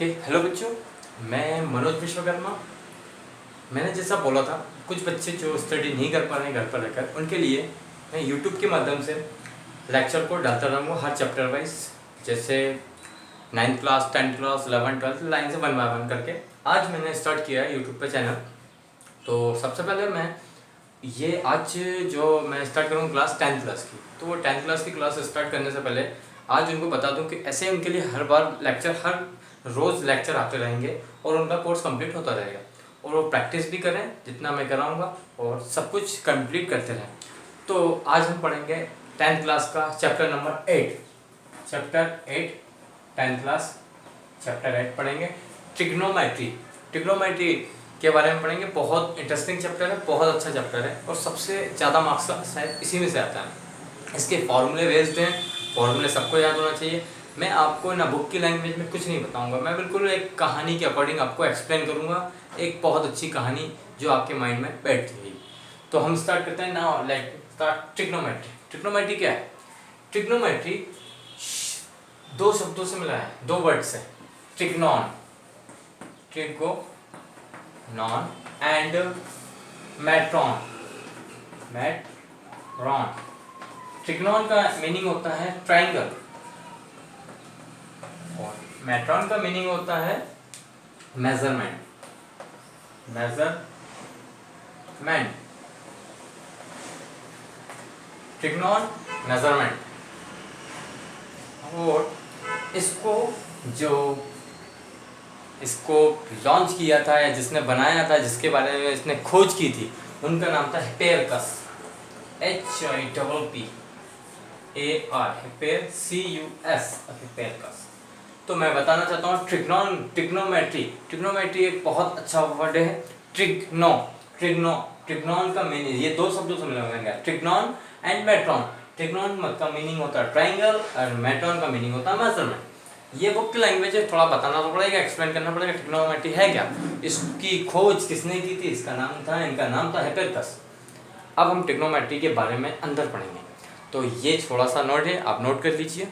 Hello बच्चों, मैं मनोज विश्वकर्मा। मैंने जैसा बोला था, कुछ बच्चे जो स्टडी नहीं कर पा रहे हैं घर पर रहकर, उनके लिए मैं यूट्यूब के माध्यम से लेक्चर को डालता रहूँगा हर चैप्टर वाइज। जैसे 9th class, 10th class, 11th, 12th line से 1 बाय 1 करके आज मैंने स्टार्ट किया है यूट्यूब पर चैनल। तो सबसे पहले मैं ये आज जो मैं स्टार्ट करूँगा क्लास 10th क्लास की, तो वो 10th क्लास की क्लास स्टार्ट करने से पहले आज उनको बता दूं कि ऐसे उनके लिए हर बार लेक्चर, हर रोज़ लेक्चर आते रहेंगे और उनका कोर्स कंप्लीट होता रहेगा और वो प्रैक्टिस भी करें जितना मैं कराऊंगा और सब कुछ कंप्लीट करते रहें। तो आज हम पढ़ेंगे 10th क्लास का chapter number 8। Chapter 8 10th class chapter 8 पढ़ेंगे। ट्रिग्नोमेट्री के बारे में पढ़ेंगे। बहुत इंटरेस्टिंग चैप्टर है, बहुत अच्छा चैप्टर है और सबसे ज़्यादा मार्क्स का शायद इसी में से आता है। इसके फॉर्मूले बेस्ड हैं, फॉर्मूले सबको याद होना चाहिए। मैं आपको ना बुक की लैंग्वेज में कुछ नहीं बताऊंगा, मैं बिल्कुल एक कहानी के अकॉर्डिंग आपको एक्सप्लेन करूंगा, एक बहुत अच्छी कहानी जो आपके माइंड में बैठ जाएगी। तो हम स्टार्ट करते हैं नाउ। Start trigonometry. ट्रिग्नोमेट्री क्या है? ट्रिग्नोमेट्री दो शब्दों से मिला है, दो वर्ड से। ट्रिग्नॉन, ट्रिगोनॉन एंड मैट्रॉन, मैट्रॉन। ट्रिग्नॉन का मीनिंग होता है ट्राइंगल और मैट्रॉन का मीनिंग होता है मेजरमेंट, मेजरमेंट। ट्रिग्नॉन मेजरमेंट। और इसको लॉन्च किया था या जिसने बनाया था, जिसके बारे में इसने खोज की थी, उनका नाम था हिपेरकस, HIPPER, हिपेरकस। तो मैं बताना चाहता हूँ ट्रिग्नोमेट्री एक बहुत अच्छा वर्ड है। ट्रिग्नॉन का मीनिंग, ये दो शब्दों से मिला हुआ है, ट्रिग्नॉन एंड मैट्रॉन। ट्रिग्नॉन का मीनिंग होता है ट्राइंगल और मैट्रॉन का मीनिंग होता है मेजरमेंट। ये बुक की लैंग्वेज है, थोड़ा बताना तो पड़ेगा, एक्सप्लेन करना पड़ेगा ट्रिग्नोमेट्री है क्या, इसकी खोज किसने की थी, इनका नाम था हिपेरकस। अब हम ट्रिग्नोमेट्री के बारे में अंदर पढ़ेंगे। तो ये थोड़ा सा नोट है, आप नोट कर लीजिए।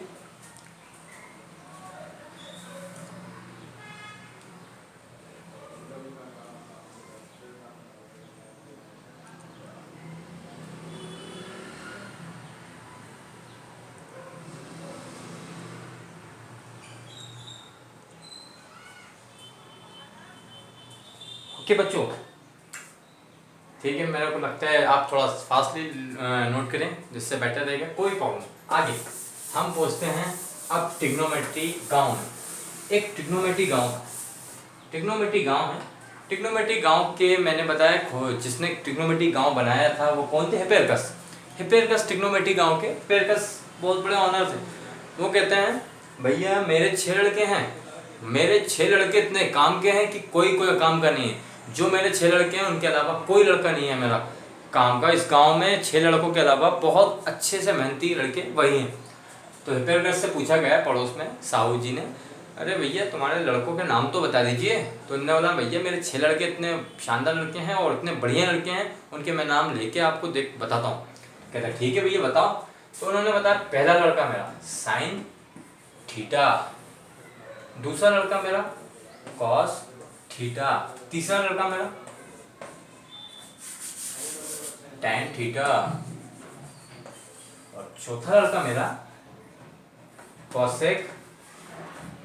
ओके बच्चों, ठीक है, मेरे को लगता है आप थोड़ा फास्टली नोट करें जिससे बेटर रहेगा, कोई प्रॉब्लम। आगे हम पहुंचते हैं अब ट्रिग्नोमेट्री गांव में। एक ट्रिग्नोमेट्री गांव है, ट्रिग्नोमेट्री गांव के मैंने बताया जिसने ट्रिग्नोमेट्री गांव बनाया था वो कौन थे? हिपेरकस ट्रिग्नोमेट्री गांव के हिपेरकस बहुत बड़े ऑनर थे। वो कहते हैं भैया मेरे 6 लड़के हैं, मेरे 6 लड़के इतने काम के हैं कि कोई काम का नहीं है। जो मेरे 6 लड़के हैं उनके अलावा कोई लड़का नहीं है मेरा काम का। इस गांव में 6 लड़कों के अलावा बहुत अच्छे से मेहनती लड़के वही हैं। तो हिपेरकस से पूछा गया पड़ोस में साहू जी ने, अरे भैया तुम्हारे लड़कों के नाम तो बता दीजिए। तो उन्होंने बोला भैया मेरे 6 लड़के इतने शानदार लड़के हैं और इतने बढ़िया लड़के हैं, उनके मैं नाम लेके आपको बताता हूँ। कहता ठीक है भैया बताओ। तो उन्होंने बताया पहला लड़का मेरा साइन थीटा, दूसरा लड़का मेरा कॉस थीटा, तीसरा लड़का मेरा टैन थीटा और चौथा लड़का मेरा कॉसेक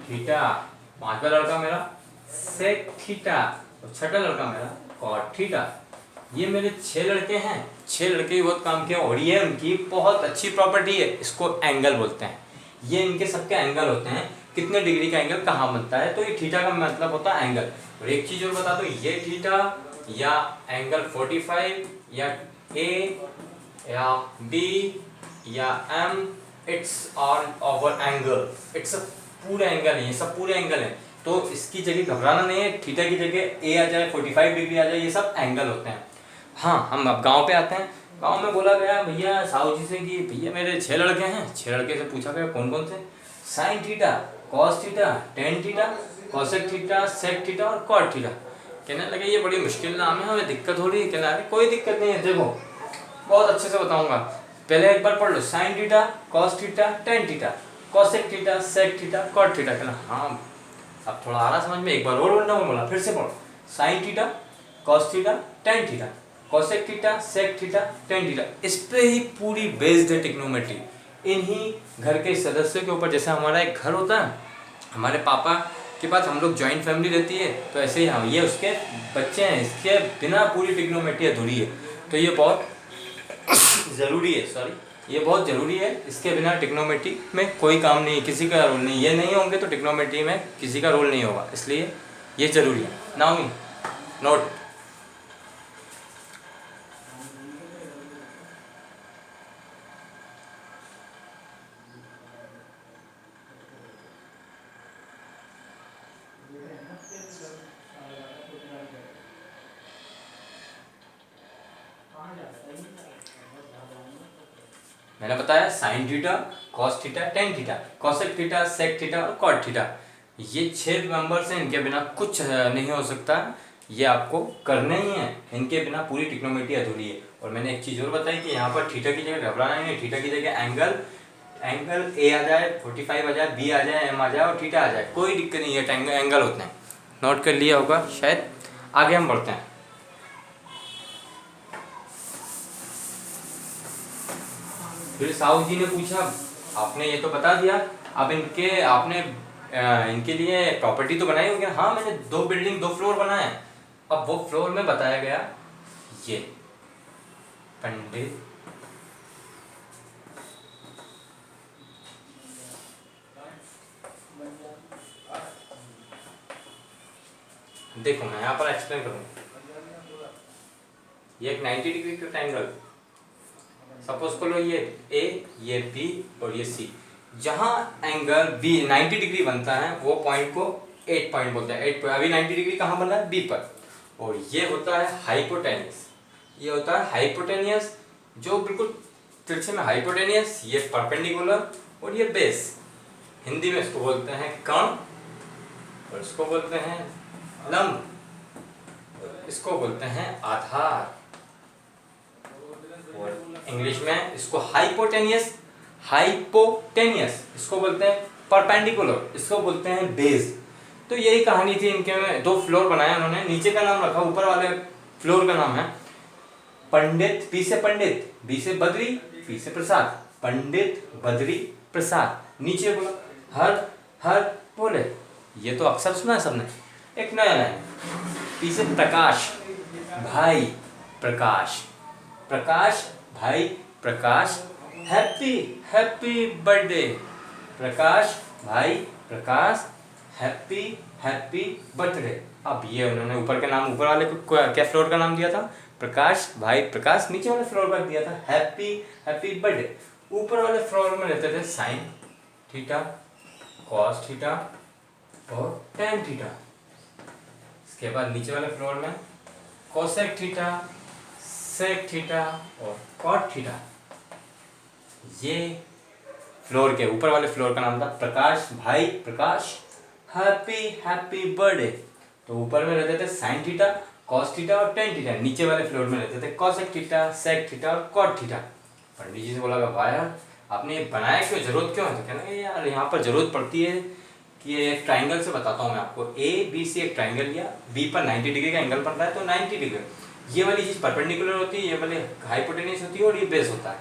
थीटा, पांचवा लड़का मेरा सेक थीटा और छठा लड़का मेरा कॉट थीटा। ये मेरे 6 लड़के हैं, 6 लड़के ही बहुत काम किए और ये उनकी बहुत अच्छी प्रॉपर्टी है, इसको एंगल बोलते हैं। ये इनके सबके एंगल होते हैं, कितने डिग्री का एंगल कहाँ बनता है, तो ये थीटा का मतलब होता है एंगल। और एक चीज और बता दो, ये थीटा या एंगल 45 या ए या बी या M, it's all over angle, it's पूरे एंगल है, ये सब पूरे एंगल है। तो इसकी जगह घबराना नहीं है, थीटा की जगह ए आ जाए, 45 डिग्री आ जाए, ये सब एंगल होते हैं। हाँ, हम अब गांव पे आते हैं। गांव में बोला गया भैया साहू जी से कि भैया मेरे 6 लड़के हैं। 6 लड़के से पूछा गया कौन कौन से? Sine theta, cos theta, tan theta, cosec theta, sec theta और कॉट थीटा। कहने लगे ये बड़ी मुश्किल नाम है, हमें दिक्कत हो रही है। कहना है कोई दिक्कत नहीं है, देखो बहुत अच्छे से बताऊंगा। पहले एक बार पढ़ लो, sine theta, cos theta, tan theta, cosec theta, sec theta, cot theta. कहना हाँ अब थोड़ा आ रहा समझ में, एक बार और वरना बोला फिर से पढ़ो। Sine theta cos theta tan theta, cosec theta sec theta tan theta, इस पे ही पूरी बेस्ड है ट्रिग्नोमेट्री। इन्हीं घर के सदस्यों के ऊपर, जैसे हमारा एक घर होता है, हमारे पापा के पास हम लोग जॉइंट फैमिली रहती है, तो ऐसे ही हम ये उसके बच्चे हैं, इसके बिना पूरी ट्रिग्नोमेट्री अधूरी है। तो ये बहुत ज़रूरी है, ये बहुत ज़रूरी है। इसके बिना ट्रिग्नोमेट्री में कोई काम नहीं, किसी का रोल नहीं, ये नहीं होंगे तो ट्रिग्नोमेट्री में किसी का रोल नहीं होगा, इसलिए ये ज़रूरी है। नाउ नोट, मैंने बताया sine theta cos theta tan theta, cosec theta sec theta और कॉट थीटा, ये 6 मेंबर्स हैं, इनके बिना कुछ नहीं हो सकता। ये आपको करना ही है, इनके बिना पूरी ट्रिग्नोमेट्री अधूरी है। और मैंने एक चीज़ और बताई कि यहाँ पर थीटा की जगह घबराना नहीं है, थीटा की जगह एंगल ए आ जाए, 45 आ जाए, बी आ जाए, एम आ जाए और थीटा आ जाए, कोई दिक्कत नहीं है, एंगल होते हैं। नोट कर लिया होगा शायद। आगे हम बढ़ते हैं। फिर साहू जी ने पूछा, आपने ये तो बता दिया, अब इनके लिए प्रॉपर्टी तो बनाई होगी। हाँ, मैंने 2 बिल्डिंग 2 फ्लोर बनाए। अब वो फ्लोर में बताया गया, ये पंडित देखो, मैं यहाँ पर एक्सप्लेन करूँ। ये एक 90 डिग्री का ट्रायंगल, सपोज कर लो ये ए, ये बी और ये सी। जहाँ एंगल बी 90 डिग्री बनता है वो पॉइंट को 8 पॉइंट बोलते हैं। 8 अभी 90 डिग्री कहाँ बना है? बी पर। और ये होता है हाइपोटेनियस, ये होता है हाइपोटेनियस, जो बिल्कुल तिरछे में हाइपोटेनियस, ये परपेंडिकुलर और ये बेस। हिंदी में इसको बोलते हैं कर्ण और इसको बोलते हैं लंब, इसको बोलते हैं आधार। और इंग्लिश में इसको हाइपोटेनियस इसको बोलते हैं परपेंडिकुलर, इसको बोलते हैं बेस। तो यही कहानी थी इनके में। 2 फ्लोर बनाया उन्होंने, नीचे का नाम रखा, ऊपर वाले फ्लोर का नाम है पंडित, पी से पंडित, बी से बद्री, पी से प्रसाद, पंडित बद्री प्रसाद। नीचे बोला हर बोले, ये तो अक्सर सुना है सबने। एक नया लाइन, पी से प्रकाश भाई प्रकाश, प्रकाश भाई प्रकाश, हैप्पी बर्थडे प्रकाश भाई प्रकाश, हैप्पी बर्थडे। अब ये उन्होंने ऊपर के नाम, ऊपर वाले को क्या फ्लोर का नाम दिया था? प्रकाश भाई प्रकाश। नीचे वाले फ्लोर का दिया था हैप्पी बर्थडे। ऊपर वाले फ्लोर में रहते थे साइन थीटा कॉस थीटा और टेन थीटा। इसके बाद नीचे वाले फ्लोर में कोसेक थीटा सेक थीटा और कॉट थीटा। ये फ्लोर के ऊपर वाले फ्लोर का नाम था प्रकाश भाई प्रकाश, हैप्पी बर्थडे। तो ऊपर में रहते थे साइन थीटा कॉस थीटा और टेन थीटा, नीचे वाले फ्लोर में रहते थे कोसेक थीटा सेक थीटा और कॉट थीटा। पंडित जी से बोला, भाई यार आपने ये बनाया क्यों, जरूरत क्यों है? तो कहना यार यहाँ पर जरूरत पड़ती है कि ये एक ट्राइंगल से बताता हूँ मैं आपको। ए बी सी एक ट्राइंगल लिया, बी पर 90 डिग्री का एंगल बन रहा है तो 90 डिग्री, ये वाली चीज़ परपेंडिकुलर होती है, ये वाली हाइपोटेनियस होती है और ये बेस होता है।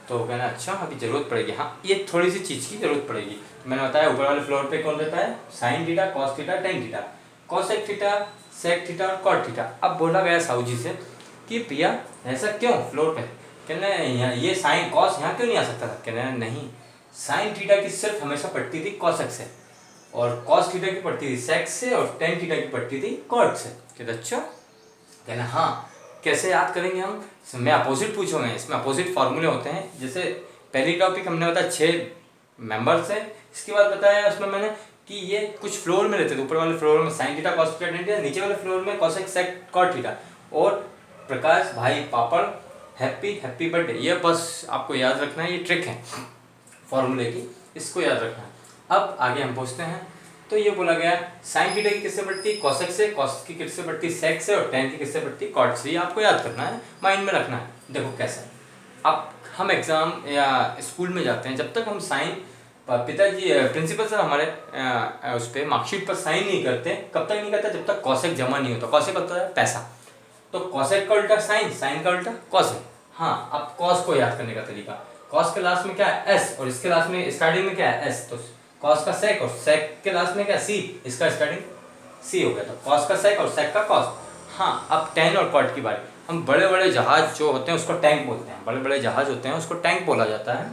तो कहना अच्छा अभी जरूरत पड़ेगी, हाँ ये थोड़ी सी चीज़ की जरूरत पड़ेगी। मैंने बताया ऊपर वाले फ्लोर पे कौन रहता है? Sine theta cos theta tan theta, cosec theta sec theta और कॉट थीटा। अब बोला गया साहू जी से कि प्रिया ऐसा क्यों फ्लोर पे? कहना ये साइन कॉस यहाँ क्यों नहीं आ सकता था? कहना नहीं, साइन थीटा की सिर्फ हमेशा पड़ती थी कॉसेक से और कॉस थीटा की पड़ती थी सेक से और टेन थीटा की पड़ती थी कॉट से। कहते अच्छा। कहना हाँ, कैसे याद करेंगे हम? मैं अपोजिट पूछूंगा, इसमें अपोजिट फार्मूले होते हैं। जैसे पहली टॉपिक हमने बताया 6 मेंबर्स है, इसके बाद बताया उसमें मैंने कि ये कुछ फ्लोर में रहते थे। ऊपर वाले फ्लोर में sine theta cos theta tan theta, नीचे वाले फ्लोर में कॉसेक सेक कॉट थीटा और प्रकाश भाई पापड़ हैप्पी बर्थडे। ये बस आपको याद रखना है, ये ट्रिक है फॉर्मूले की, इसको याद रखना है। अब आगे हम पूछते हैं। तो ये बोला गया साइन थीटा की किससे बढ़ती है? कॉसेक से, कॉस की किससे बढ़ती है? सेक से और टेन की किससे बढ़ती है? कॉट से। ये आपको याद करना है, माइंड में रखना है। देखो कैसे, अब हम एग्जाम या स्कूल में जाते हैं, जब तक हम साइन पिताजी प्रिंसिपल सर हमारे उस पर मार्कशीट पर साइन नहीं करते। कब तक नहीं करते? जब तक कॉसेक जमा नहीं होता। कॉसेक होता है पैसा, तो कॉसेक का उल्टा साइन, साइन का उल्टा कॉसेक। हाँ, अब कॉस को याद करने का तरीका, कॉस के लास्ट में क्या है? एस, और इसके लास्ट में स्टार्टिंग में क्या है? एस। तो कॉस का सेक और सेक के लास्ट में क्या? सी, इसका स्टार्टिंग सी हो गया। तो कॉस का सेक और सेक का कॉस। हाँ, अब टैन और कॉट की बारी। हम बड़े बड़े जहाज जो होते हैं उसको टैंक बोलते हैं। बड़े बड़े जहाज होते हैं उसको टैंक बोला जाता है।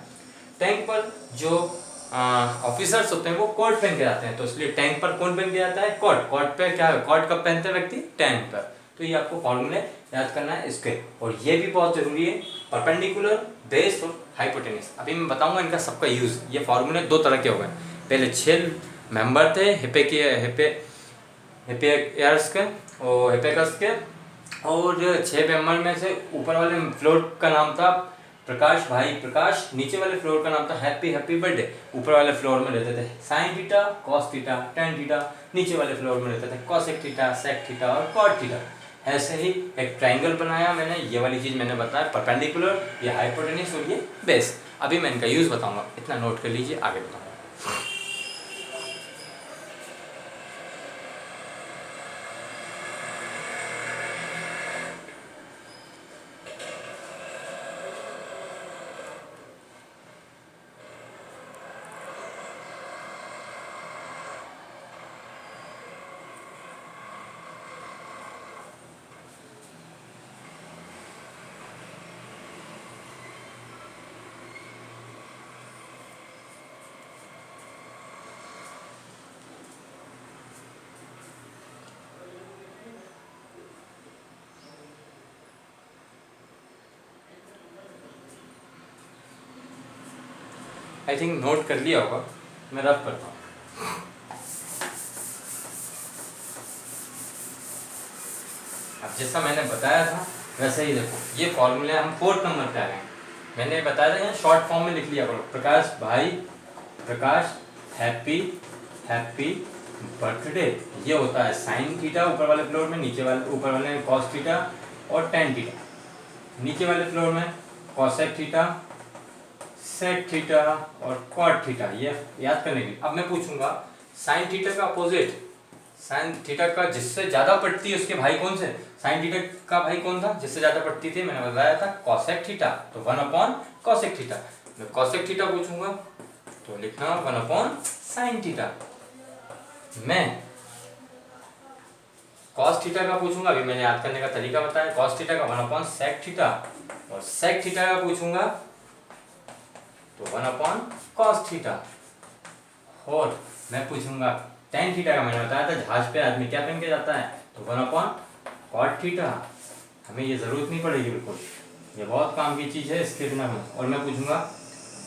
टैंक पर जो ऑफिसर्स होते हैं वो कोट पहन के आते हैं, तो इसलिए टैंक पर कौन पहन के आता है? कोट। कोट पे क्या है? कोट कब पहनते हैं व्यक्ति? टैंक पर। तो ये आपको फॉर्मूले याद करना है इसके। और ये भी बहुत जरूरी है, परपेंडिकुलर, बेस और हाइपोटेन्यूज। अभी मैं बताऊंगा इनका सबका यूज। ये फॉर्मूले दो तरह के हो गए। पहले 6 मेंबर थे हिप्पैर्कस के और हिप्पैर्कस के, और 6 मेंबर में से ऊपर वाले फ्लोर का नाम था प्रकाश भाई प्रकाश, नीचे वाले फ्लोर का नाम था हैप्पी हैप्पी बर्थडे। ऊपर वाले फ्लोर में रहते थे sine theta, cos theta, tan theta. नीचे वाले फ्लोर में रहते थे कॉसेक थीटा, सेक थीटा और कॉट थीटा। ऐसे ही एक ट्रायंगल बनाया मैंने। ये वाली चीज़ मैंने बताया, परपेंडिकुलर, ये हाइपोटेन्यूज और ये बेस। अभी मैं इनका यूज़ बताऊंगा, इतना नोट कर लीजिए, आगे बताऊंगा। आई थिंक नोट कर लिया होगा, मैं रफ करता हूँ। अब जैसा मैंने बताया था वैसे ही देखो, ये फॉर्मूले हम 4th नंबर पे आ गए। मैंने बताया था यहाँ शॉर्ट फॉर्म में लिख लिया करो, प्रकाश भाई प्रकाश हैप्पी हैप्पी बर्थडे। ये होता है साइन थीटा ऊपर वाले फ्लोर में, नीचे वाले ऊपर वाले में कॉस थीटा और टेन थीटा। नीचे वाले फ्लोर में कॉसेक थीटा, सेक थीटा और कॉट थीटा। ये याद करने की। अब मैं पूछूंगा साइन थीटा का अपोजिट, साइन थीटा का जिससे ज्यादा पड़ती है उसके भाई कौन से? साइन थीटा का भाई कौन था जिससे ज्यादा पड़ती थी? मैंने बताया था कॉसेक थीटा, तो 1 कॉसेक थीटा। मैं कॉसेक थीटा पूछूंगा तो लिखना 1 साइन थीटा। मैं कॉस थीटा का पूछूंगा, अभी मैंने याद करने का तरीका बताया, कॉस थीटा का 1 सेक थीटा, और सेक थीटा का पूछूंगा तो 1 कॉस थीटा। और मैं पूछूंगा टेन थीटा का, मैंने बताया था जहाज पे आदमी क्या पहन के जाता है, तो 1 कॉट थीटा। हमें ये जरूरत नहीं पड़ेगी बिल्कुल, ये बहुत काम की चीज है, इसके बिना में। और मैं पूछूंगा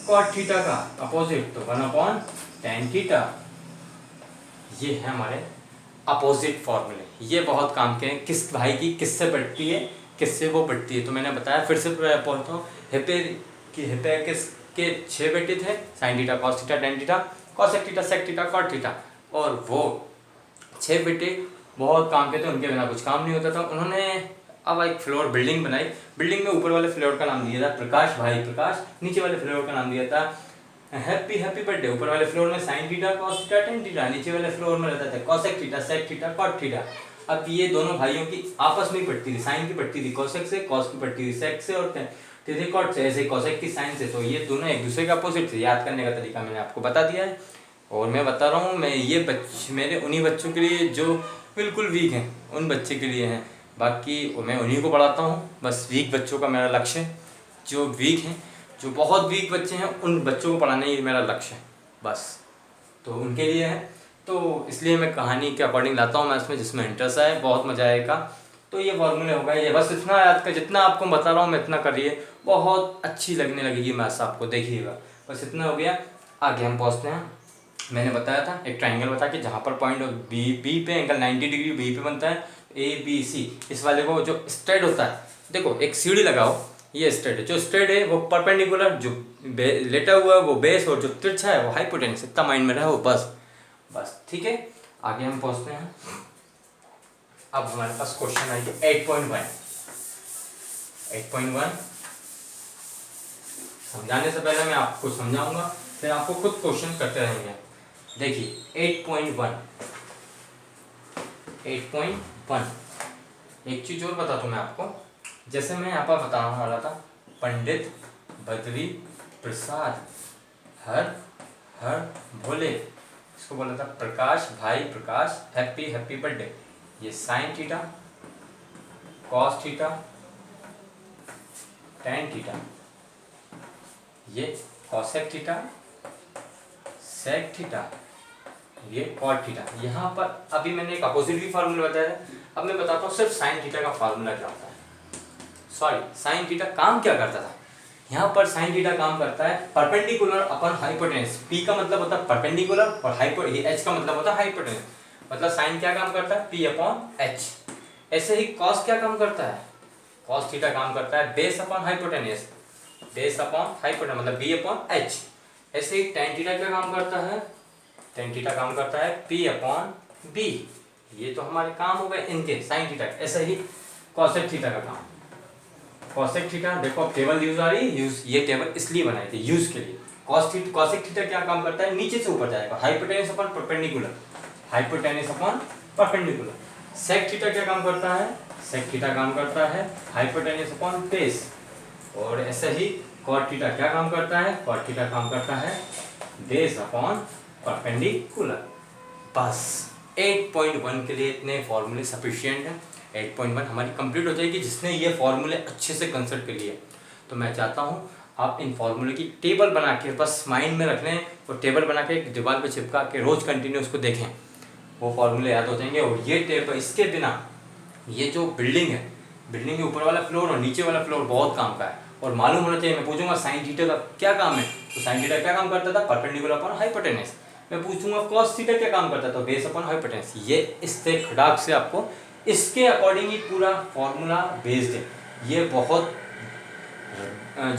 कॉट थीटा का अपोजिट, तो 1 टेन थीटा। ये है हमारे अपोजिट फॉर्मूले। ये बहुत काम के हैं, किस भाई की किससे बढ़ती है, किससे वो बढ़ती है। तो मैंने बताया, फिर से पढ़ता हूँ। हिप्पैर्कस के 6 बेटे थे, sine theta, cos theta, tan theta, cosec theta, sec theta, cot theta. और वो 6 बेटे बहुत काम के थे, उनके बिना कुछ काम नहीं होता था। उन्होंने अब एक फ्लोर बिल्डिंग बनाई। बिल्डिंग में ऊपर वाले फ्लोर का नाम दिया था प्रकाश भाई प्रकाश, नीचे वाले फ्लोर का नाम दिया था हैप्पी हैप्पी बर्थडे। ऊपर वाले फ्लोर में sine theta, cos theta, tan theta, नीचे वाले फ्लोर में रहता था cosec theta, sec theta, cot theta. अब ये दोनों भाइयों की आपस में ही पड़ती थी, साइन की पड़ती थी कॉसेक से, कॉस की पड़ती थी सेक से, और थे कॉट से, ऐसे कॉसेक की साइन से। तो ये दोनों एक दूसरे के अपोजिट थे। याद करने का तरीका मैंने आपको बता दिया है। और मैं बता रहा हूँ, मैं ये मेरे उन्हीं बच्चों के लिए जो बिल्कुल वीक हैं, उन बच्चे के लिए हैं। बाकी मैं उन्हीं को पढ़ाता हूँ, बस वीक बच्चों का मेरा लक्ष्य है। जो वीक हैं, जो बहुत वीक बच्चे हैं, उन बच्चों को पढ़ाना ही मेरा लक्ष्य है बस। तो उनके लिए है, तो इसलिए मैं कहानी के अकॉर्डिंग लाता हूँ मैं इसमें, जिसमें इंटरेस्ट आए, बहुत मजा आएगा। तो ये फॉर्मूले हो गए, ये बस इतना याद कर, जितना आपको बता रहा हूँ मैं इतना करिए, बहुत अच्छी लगने लगेगी मैथ्स आपको, देखिएगा। बस इतना हो गया, आगे हम पहुँचते हैं। मैंने बताया था एक ट्राइंगल बता के, जहाँ पर पॉइंट बी पे एंगल 90 डिग्री बी पे बनता है, ABC। इस वाले को जो स्ट्रेट होता है, देखो एक सीढ़ी लगाओ, ये स्ट्रेट है, जो स्ट्रेट है वो परपेंडिकुलर, जो लेटा हुआ है वो बेस, और जो तिरछा है वो हाइपोटेन्यूज। इतना माइंड में रहा हो बस। बस ठीक है, आगे हम पहुँचते हैं। अब हमारे पास क्वेश्चन आएगा 8.1। समझाने से पहले मैं आपको समझाऊंगा, फिर आपको खुद क्वेश्चन करते रहेंगे। देखिए 8.1 एक चीज और बता दूं मैं आपको, जैसे मैं यहाँ पर बताने वाला था, पंडित बद्री प्रसाद हर हर भोले, इसको बोला था प्रकाश भाई प्रकाश हैप्पी हैप्पी बर्थडे। ये sign theta, cos theta, tan theta, ये कॉसेक थीटा, सेक थीटा, ये कॉट थीटा। यहाँ पर अभी मैंने एक अपोजिट भी फार्मूला बताया था, अब मैं बताता हूँ सिर्फ साइन थीटा का फार्मूला क्या होता है। सॉरी, साइन थीटा काम क्या करता था। यहाँ पर साइन थीटा काम करता है परपेंडिकुलर अपन हाइपोटेन्यूस। पी का मतलब होता है परपेंडिकुलर और एच का मतलब होता है हाइपोटेन्यूस। मतलब साइन क्या काम करता है, पी अपॉन एच। ऐसे ही कॉस क्या काम करता है, कॉस थीटा काम करता है base upon hypotenuse, base upon hypotenuse मतलब बी अपॉन एच। ऐसे ही टेन थीटा क्या काम करता है, टेन थीटा काम करता है पी अपॉन बी। ये तो हमारे काम हो गए इनके साइन थीटा। ऐसे ही कॉसेक थीटा का काम, कॉसेक थीटा देखो अब टेबल यूज आ रही है, यूज ये टेबल इसलिए बनाई थी यूज के लिए। कॉसेक थीटा क्या काम करता है, नीचे से ऊपर जाएगा, hypotenuse upon perpendicular, hypotenuse upon perpendicular. Sec theta क्या काम करता है, सेक थीटा काम करता है हाइपोटेन्यूस अपॉन बेस। और ऐसे ही कॉट थीटा क्या काम करता है, कॉट थीटा काम करता है बेस अपॉन परपेंडिकुलर। बस 8.1 के लिए इतने फॉर्मूले सफिशिएंट हैं। 8.1 हमारी कंप्लीट हो जाएगी जिसने ये फॉर्मूले अच्छे से कंसल्ट कर लिए। तो मैं चाहता हूँ आप इन फॉर्मूले की टेबल बना के बस माइंड में रख लें और टेबल बना के दीवार पे चिपका के रोज़ कंटिन्यू उसको देखें, वो फॉर्मूले याद हो जाएंगे। और ये टेबल, इसके बिना ये जो बिल्डिंग है, बिल्डिंग के ऊपर वाला फ्लोर और नीचे वाला फ्लोर बहुत काम का है। और मालूम होना चाहिए, मैं पूछूंगा साइन थीटा का क्या काम है, तो साइन थीटा क्या काम करता था, परपेंडिकुलर अपॉन हाइपोटेन्यूस। मैं पूछूंगा कॉस थीटा क्या काम करता था, बेस अपॉन हाइपोटेन्यूस। ये इससे खड़ाक से आपको इसके अकॉर्डिंग ही पूरा फॉर्मूला बेस्ड है। ये बहुत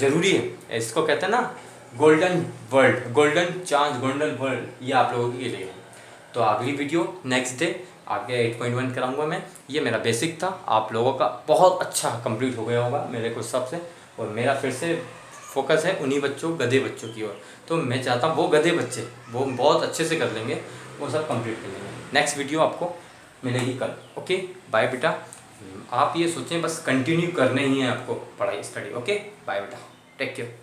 जरूरी है, इसको कहते हैं ना golden world, golden chance, golden world, ये आप लोगों के लिए है। तो अगली वीडियो नेक्स्ट डे आगे 8.1 कराऊंगा मैं। ये मेरा बेसिक था, आप लोगों का बहुत अच्छा कंप्लीट हो गया होगा मेरे को सबसे। और मेरा फिर से फोकस है उन्हीं बच्चों, गधे बच्चों की ओर। तो मैं चाहता हूँ वो गधे बच्चे वो बहुत अच्छे से कर लेंगे, वो सब कंप्लीट कर लेंगे। नेक्स्ट वीडियो आपको मिलेगी कल। ओके बाय बेटा। आप ये सोचें बस कंटिन्यू करने ही है आपको पढ़ाई स्टडी। ओके बाय बेटा, टेक केयर।